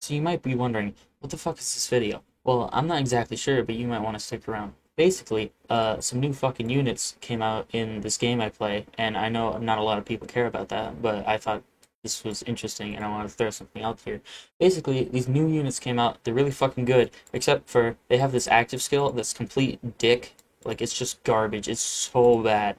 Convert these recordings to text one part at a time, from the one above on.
So you might be wondering, what the fuck is this video? Well, I'm not exactly sure, but you might want to stick around. Basically, some new fucking units came out in this game I play, and I know not a lot of people care about that, but I thought this was interesting and I want to throw something out here. Basically, these new units came out, they're really fucking good, except for they have this active skill that's complete dick. Like, it's just garbage. It's so bad.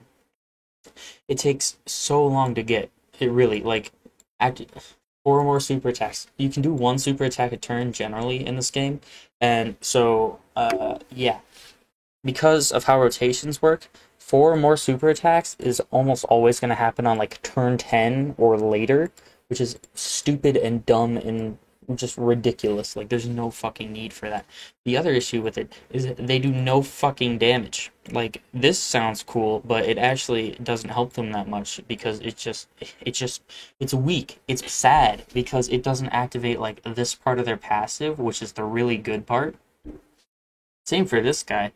It takes so long to get. It really, like, active. Four or more super attacks. You can do one super attack a turn generally in this game, and so yeah, because of how rotations work, four or more super attacks is almost always going to happen on like turn 10 or later, which is stupid and dumb and just ridiculous. Like, there's no fucking need for that. The other issue with it is that they do no fucking damage. Like, this sounds cool, but it actually doesn't help them that much because it's weak. It's sad because it doesn't activate like this part of their passive, which is the really good part. Same for this guy.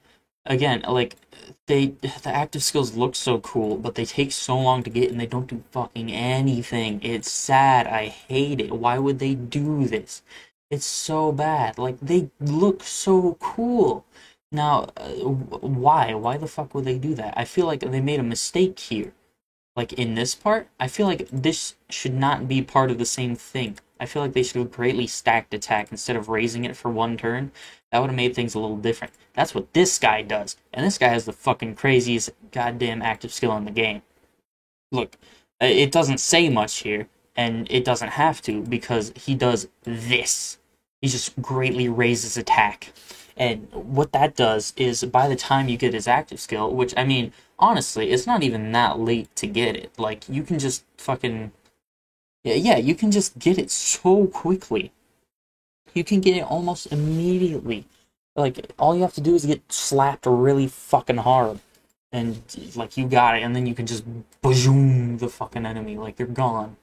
Again, like, the active skills look so cool, but they take so long to get and they don't do fucking anything. It's sad. I hate it. Why would they do this? It's so bad. Like, they look so cool. Now, why? Why the fuck would they do that? I feel like they made a mistake here. Like, in this part, I feel like this should not be part of the same thing. I feel like they should have greatly stacked attack instead of raising it for one turn. That would have made things a little different. That's what this guy does. And this guy has the fucking craziest goddamn active skill in the game. Look, it doesn't say much here, and it doesn't have to, because he does this. He just greatly raises attack. And what that does is, by the time you get his active skill, which, I mean, honestly, it's not even that late to get it. Like, you can just fucking... Yeah, you can just get it so quickly. You can get it almost immediately. Like, all you have to do is get slapped really fucking hard. And, like, you got it, and then you can just boom the fucking enemy. Like, they're gone.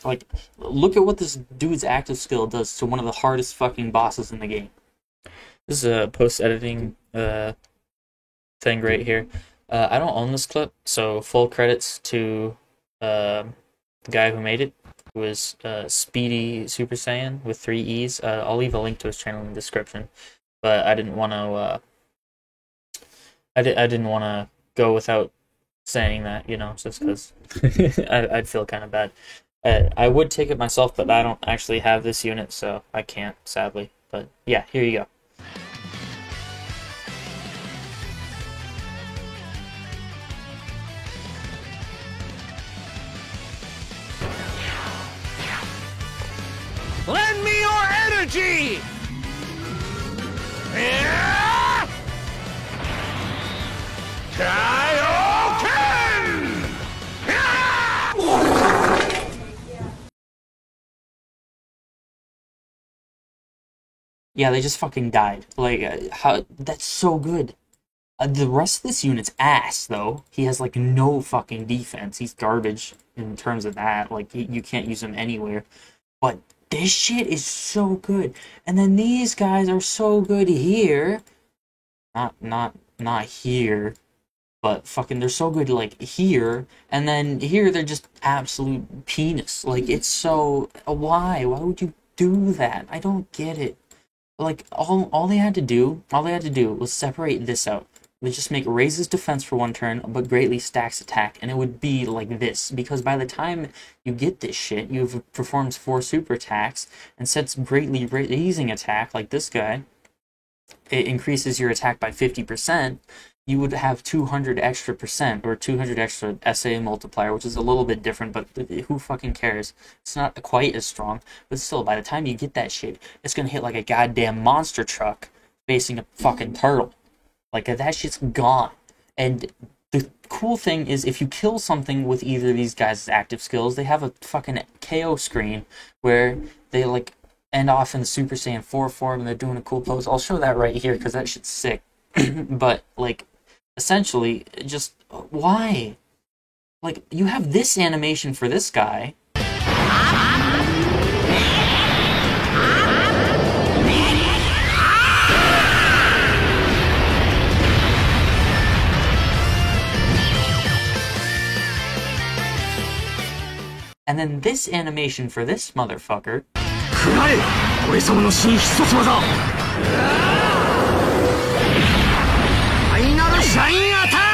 Like, look at what this dude's active skill does to one of the hardest fucking bosses in the game. This is a post-editing thing right here. I don't own this clip, so full credits to the guy who made it. It was Speedy Super Saiyan with 3 E's. I'll leave a link to his channel in the description, but I didn't want to. I didn't want to go without saying that, you know, just because I'd feel kind of bad. I would take it myself, but I don't actually have this unit, so I can't, sadly. But yeah, here you go. Lend me your energy! Yeah! Kaioken! Yeah, they just fucking died. Like, how? That's so good. The rest of this unit's ass, though. He has, like, no fucking defense. He's garbage in terms of that. Like, you can't use him anywhere. But this shit is so good. And then these guys are so good here. Not here. But fucking, they're so good, like, here. And then here, they're just absolute penis. Like, it's so... Why? Why would you do that? I don't get it. Like, all they had to do was separate this out. They just make raises defense for one turn, but greatly stacks attack, and it would be like this. Because by the time you get this shit, you've performed 4 super attacks, and sets greatly raising attack, like this guy. It increases your attack by 50%. You would have 200 extra percent, or 200 extra SA multiplier, which is a little bit different, but who fucking cares? It's not quite as strong, but still, by the time you get that shit, it's gonna hit like a goddamn monster truck facing a fucking turtle. Like, that shit's gone. And the cool thing is, if you kill something with either of these guys' active skills, they have a fucking KO screen where they, like, end off in the Super Saiyan 4 form and they're doing a cool pose. I'll show that right here, because that shit's sick. But, like, essentially, just, why? Like, you have this animation for this guy. And then this animation for this motherfucker. 俺様の新必殺技、ファイナルシャインアタック。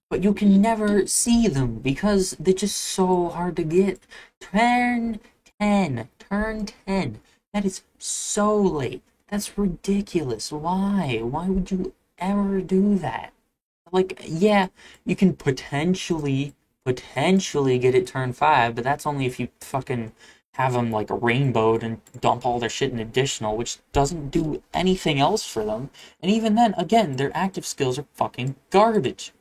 But you can never see them because they're just so hard to get. Turn 10. Turn 10. That is so late. That's ridiculous. Why? Why would you ever do that? Like, yeah, you can potentially get it turn 5, but that's only if you fucking have them like rainbowed and dump all their shit in additional, which doesn't do anything else for them. And even then, again, their active skills are fucking garbage.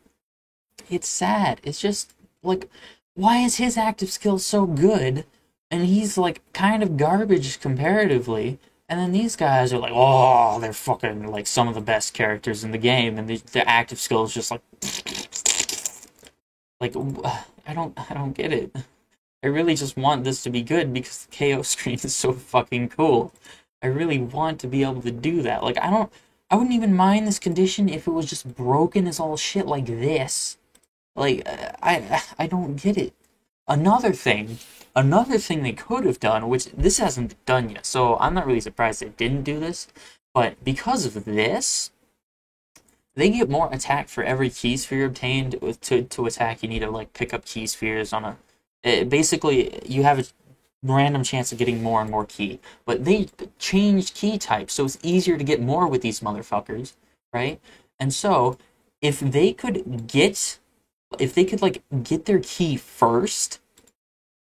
It's sad. It's just like, why is his active skill so good and he's like kind of garbage comparatively? And then these guys are like, oh, they're fucking like some of the best characters in the game, and their active skill is just like I don't get it. I really just want this to be good because the KO screen is so fucking cool. I really want to be able to do that. Like I wouldn't even mind this condition if it was just broken as all shit like this. Like I don't get it. Another thing they could have done, which this hasn't done yet, so I'm not really surprised they didn't do this, but because of this, they get more attack for every key sphere obtained. To attack, you need to like pick up key spheres on basically you have a random chance of getting more and more key, but they changed key types, so it's easier to get more with these motherfuckers, right? And so if they could like get their key first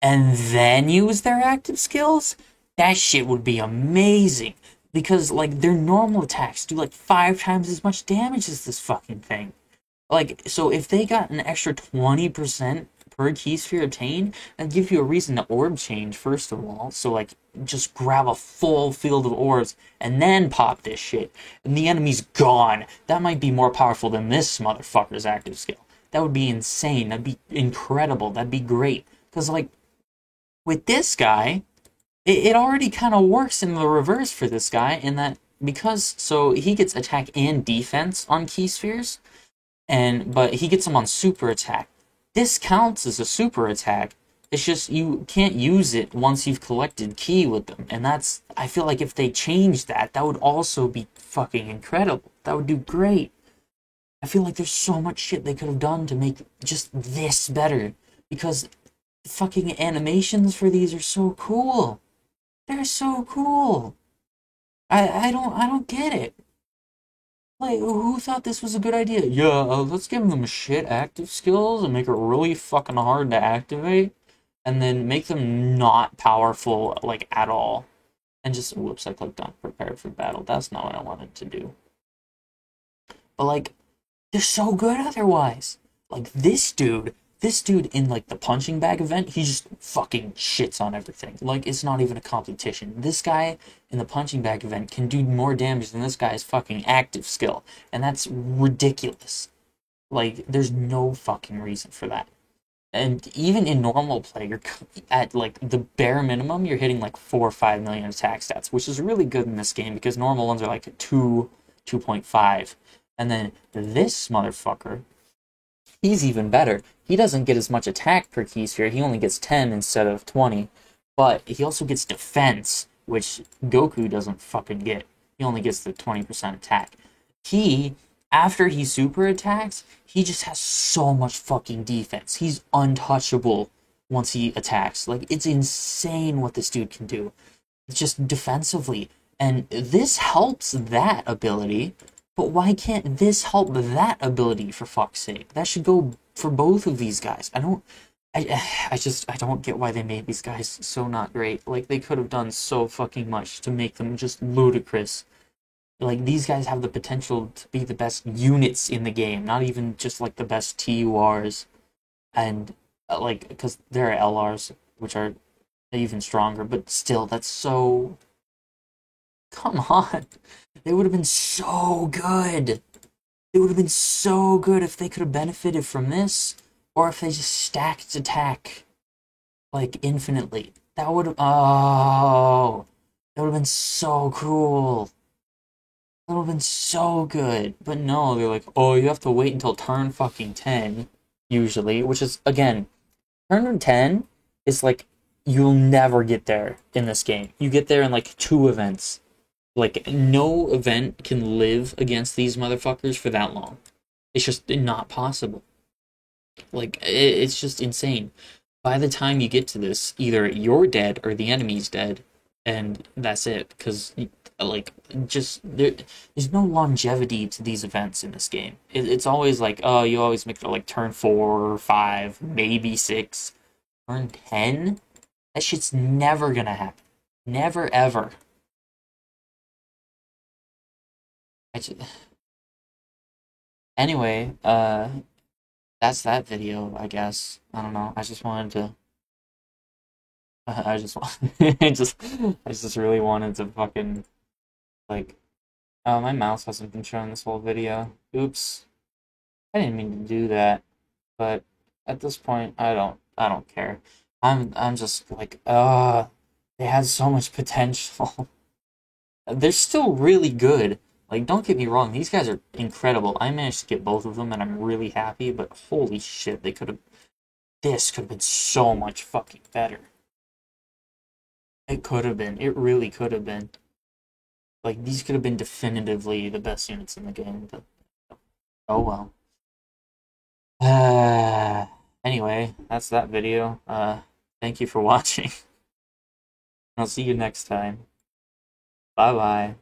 and then use their active skills, that shit would be amazing. Because, like, their normal attacks do, like, 5 times as much damage as this fucking thing. Like, so if they got an extra 20% per key sphere obtained, that'd give you a reason to orb change, first of all. So, like, just grab a full field of orbs and then pop this shit. And the enemy's gone. That might be more powerful than this motherfucker's active skill. That would be insane. That'd be incredible. That'd be great. Because, like, with this guy, it already kind of works in the reverse for this guy in that so he gets attack and defense on key spheres, but he gets them on super attack. This counts as a super attack. It's just you can't use it once you've collected key with them, and I feel like if they changed that would also be fucking incredible. That would do great. I feel like there's so much shit they could have done to make just this better, because fucking animations for these are so cool. They're so cool. I don't get it. Like, who thought this was a good idea? Yeah, let's give them shit active skills and make it really fucking hard to activate, and then make them not powerful, like, at all. And just, whoops, I clicked on prepare for battle. That's not what I wanted to do. But, like, they're so good otherwise. Like, this dude in, like, the punching bag event, he just fucking shits on everything. Like, it's not even a competition. This guy in the punching bag event can do more damage than this guy's fucking active skill. And that's ridiculous. Like, there's no fucking reason for that. And even in normal play, you're at, like, the bare minimum, you're hitting, like, 4 or 5 million attack stats, which is really good in this game, because normal ones are, like, 2.5. And then this motherfucker, he's even better. He doesn't get as much attack per key sphere. He only gets 10 instead of 20. But he also gets defense, which Goku doesn't fucking get. He only gets the 20% attack. After he super attacks, he just has so much fucking defense. He's untouchable once he attacks. Like, it's insane what this dude can do. It's just defensively. And this helps that ability. But why can't this help that ability, for fuck's sake? That should go for both of these guys. I don't get why they made these guys so not great. Like, they could have done so fucking much to make them just ludicrous. Like, these guys have the potential to be the best units in the game, not even just, like, the best TURs. And, like, because there are LRs, which are even stronger, but still, that's so... Come on. They would have been so good. It would have been so good if they could have benefited from this, or if they just stacked attack, like, infinitely. That would have... Oh! That would have been so cool. That would have been so good. But no, they're like, oh, you have to wait until turn fucking 10, usually, which is, again, turn 10 is like, you'll never get there in this game. You get there in like 2 events. Like, no event can live against these motherfuckers for that long. It's just not possible. Like, it's just insane. By the time you get to this, either you're dead or the enemy's dead, and that's it. Because, like, just there's no longevity to these events in this game. It's always like, oh, you always make it like turn 4 or 5, maybe 6, turn 10. That shit's never gonna happen. Never ever. I just, anyway, that's that video, I guess. I don't know. I just wanted to. I just want. I just really wanted to fucking like. Oh, my mouse hasn't been showing this whole video. Oops. I didn't mean to do that. But at this point, I don't care. I'm just like, they had so much potential. They're still really good. Like, don't get me wrong, these guys are incredible. I managed to get both of them, and I'm really happy. But holy shit, they could have. This could have been so much fucking better. It could have been. It really could have been. Like, these could have been definitively the best units in the game. But oh well. Anyway, that's that video. Thank you for watching. I'll see you next time. Bye bye.